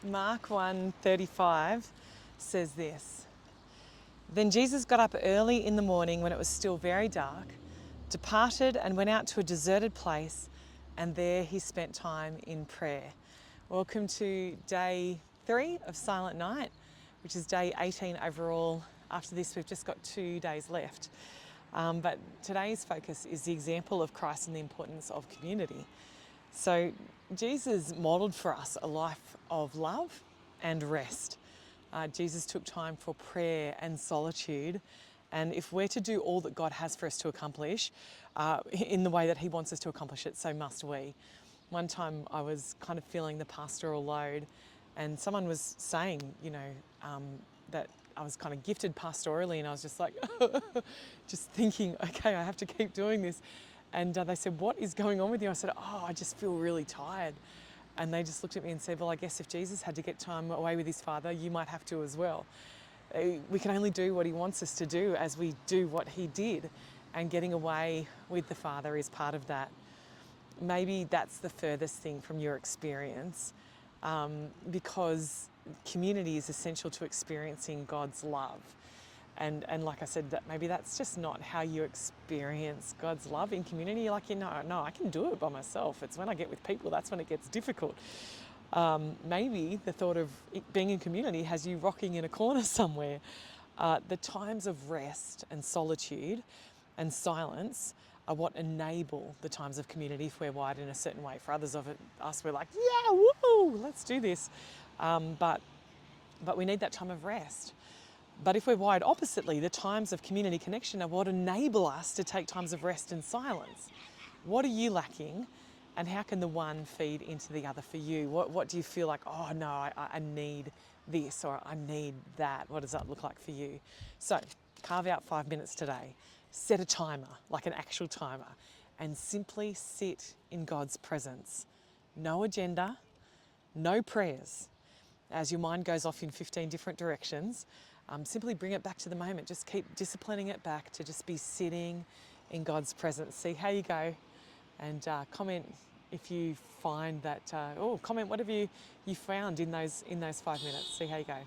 Mark 1:35 says this. Then Jesus got up early in the morning when it was still very dark, departed and went out to a deserted place, and there he spent time in prayer. Welcome to day 3 of Silent Night, which is day 18 overall. After this, we've just got 2 days left. But today's focus is the example of Christ and the importance of community. So Jesus modelled for us a life of love and rest. Jesus took time for prayer and solitude. And if we're to do all that God has for us to accomplish in the way that He wants us to accomplish it, so must we. One time I was kind of feeling the pastoral load, and someone was saying, that I was kind of gifted pastorally, and I was just like, just thinking, okay, I have to keep doing this. And they said, what is going on with you? I said, I just feel really tired. And they just looked at me and said, well, I guess if Jesus had to get time away with his Father, you might have to as well. We can only do what he wants us to do as we do what he did. And getting away with the Father is part of that. Maybe that's the furthest thing from your experience, because community is essential to experiencing God's love. And like I said, that maybe that's just not how you experience God's love in community. You're like, no, I can do it by myself. It's when I get with people, that's when it gets difficult. Maybe the thought of being in community has you rocking in a corner somewhere. The times of rest and solitude and silence are what enable the times of community if we're wired in a certain way. For others of us, we're like, yeah, woo, let's do this. But we need that time of rest. But if we're wired oppositely, the times of community connection are what enable us to take times of rest and silence. What are you lacking, and how can the one feed into the other for you? What do you feel like, oh no, I need this, or I need that? What does that look like for you? So carve out 5 minutes today, set a timer, like an actual timer, and simply sit in God's presence. No agenda, no prayers. As your mind goes off in 15 different directions, simply bring it back to the moment. Just keep disciplining it back to just be sitting in God's presence. See how you go, and comment if you find that, comment whatever you found in those 5 minutes. See how you go.